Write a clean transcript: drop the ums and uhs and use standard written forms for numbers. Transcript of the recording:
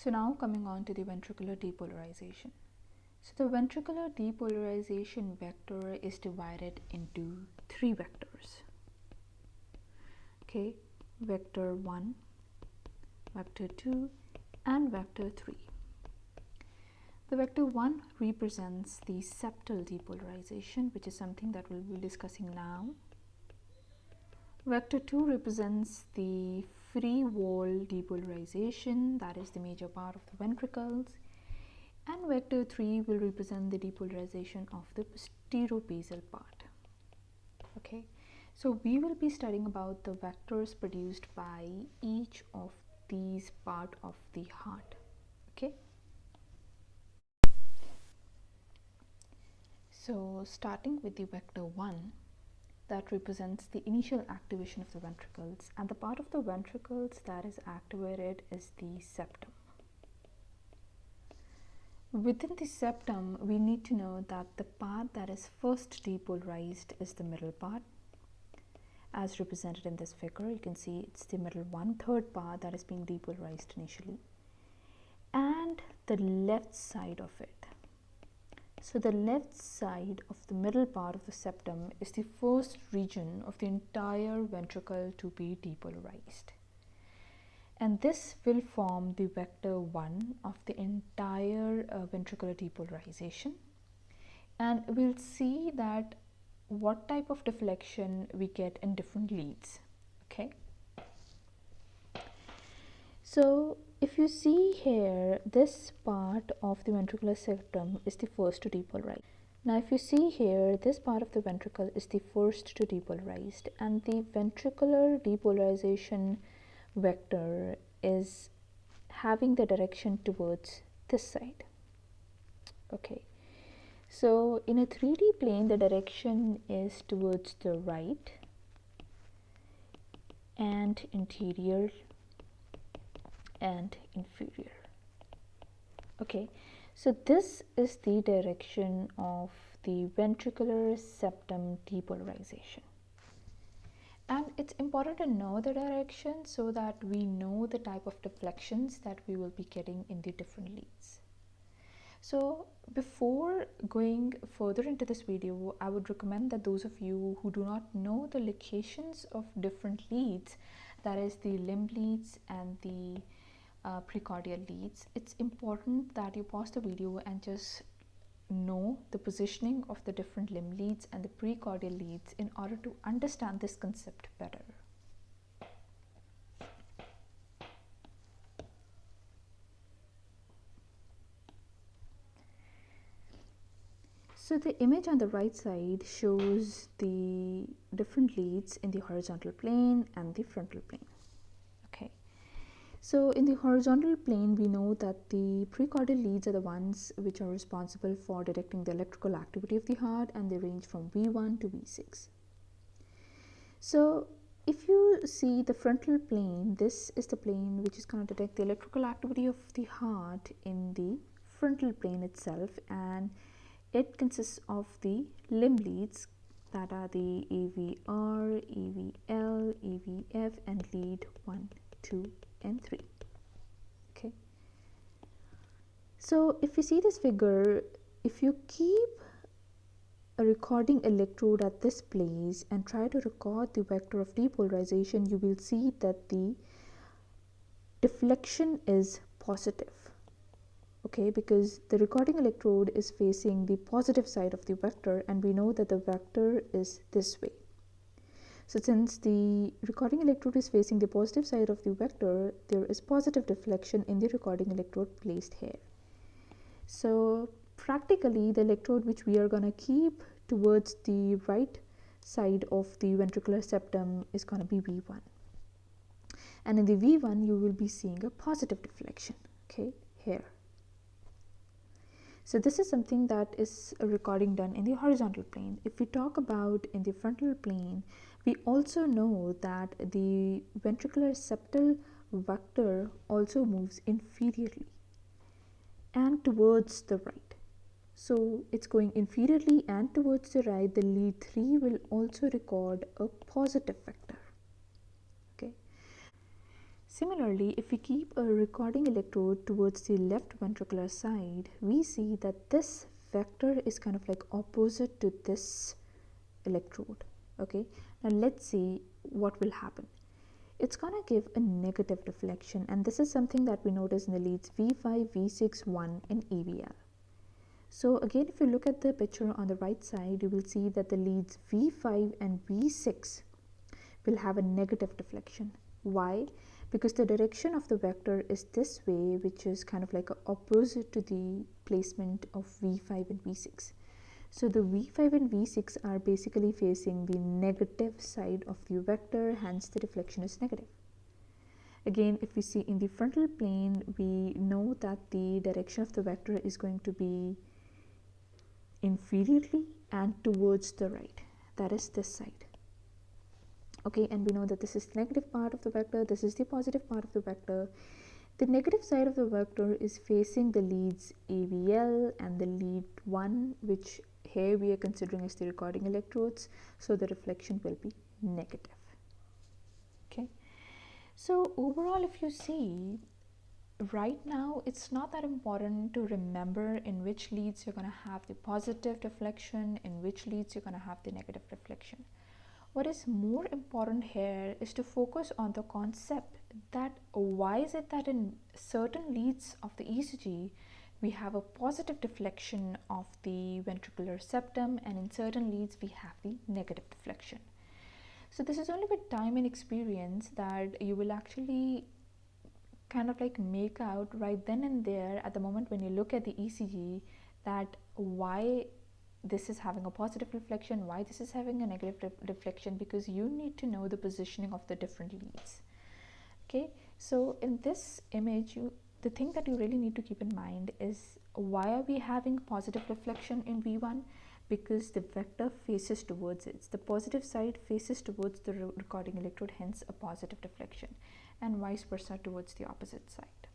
So now coming on to the ventricular depolarization. So the ventricular depolarization vector is divided into three vectors. Okay, vector 1, vector 2 and vector 3. The vector 1 represents the septal depolarization, which is something that we'll be discussing now. Vector 2 represents the free wall depolarization, that is the major part of the ventricles. And vector 3 will represent the depolarization of the posterobasal part. Okay, so we will be studying about the vectors produced by each of these part of the heart. Okay, so starting with the vector 1, that represents the initial activation of the ventricles, and the part of the ventricles that is activated is the septum. Within the septum, we need to know that the part that is first depolarized is the middle part. As represented in this figure, you can see it's the middle 1/3 part that is being depolarized initially, and the left side of it. So the left side of the middle part of the septum is the first region of the entire ventricle to be depolarized. And this will form the vector 1 of the entire ventricular depolarization. And we'll see that what type of deflection we get in different leads. Okay. So if you see here, this part of the ventricular septum is the first to depolarize. Now if you see here, this part of the ventricle is the first to depolarize, and the ventricular depolarization vector is having the direction towards this side. Okay, so in a 3D plane, the direction is towards the right and interior and inferior. Okay, so this is the direction of the ventricular septum depolarization. And it's important to know the direction so that we know the type of deflections that we will be getting in the different leads. So before going further into this video, I would recommend that those of you who do not know the locations of different leads, that is the limb leads and the precordial leads, it's important that you pause the video and just know the positioning of the different limb leads and the precordial leads in order to understand this concept better. So the image on the right side shows the different leads in the horizontal plane and the frontal plane. Okay. So in the horizontal plane, we know that the precordial leads are the ones which are responsible for detecting the electrical activity of the heart, and they range from V1 to V6. So if you see the frontal plane, this is the plane which is going to detect the electrical activity of the heart in the frontal plane itself, and it consists of the limb leads that are the EVR, EVL, EVF, and lead 1, 2, and 3. Okay. So if you see this figure, if you keep a recording electrode at this place and try to record the vector of depolarization, you will see that the deflection is positive. Okay, because the recording electrode is facing the positive side of the vector, and we know that the vector is this way. So since the recording electrode is facing the positive side of the vector, there is positive deflection in the recording electrode placed here. So practically, the electrode which we are going to keep towards the right side of the ventricular septum is going to be V1. And in the V1, you will be seeing a positive deflection, okay, here. So this is something that is a recording done in the horizontal plane. If we talk about in the frontal plane, we also know that the ventricular septal vector also moves inferiorly and towards the right. So it's going inferiorly and towards the right. The lead 3 will also record a positive vector. Okay. Similarly, if we keep a recording electrode towards the left ventricular side, we see that this vector is kind of like opposite to this electrode. Okay, now let's see what will happen. It's gonna give a negative deflection, and this is something that we notice in the leads V5, V6, 1 in EVL. So again, if you look at the picture on the right side, you will see that the leads V5 and V6 will have a negative deflection. Why? Because the direction of the vector is this way, which is kind of like opposite to the placement of V5 and V6. So the V5 and V6 are basically facing the negative side of the vector, hence the deflection is negative. Again, if we see in the frontal plane, we know that the direction of the vector is going to be inferiorly and towards the right, that is this side. Okay, and we know that this is the negative part of the vector, this is the positive part of the vector. The negative side of the vector is facing the leads AVL and the lead 1, which here we are considering as the recording electrodes, so the reflection will be negative. Okay, so overall, if you see, right now it's not that important to remember in which leads you're going to have the positive deflection, in which leads you're going to have the negative deflection. What is more important here is to focus on the concept that why is it that in certain leads of the ECG we have a positive deflection of the ventricular septum, and in certain leads we have the negative deflection. So this is only with time and experience that you will actually kind of like make out right then and there at the moment when you look at the ECG that why this is having a positive reflection, why this is having a negative reflection, because you need to know the positioning of the different leads. Okay, so in this image, the thing that you really need to keep in mind is why are we having positive reflection in V1? Because the vector faces towards it. The positive side faces towards the recording electrode, hence a positive deflection, and vice versa towards the opposite side.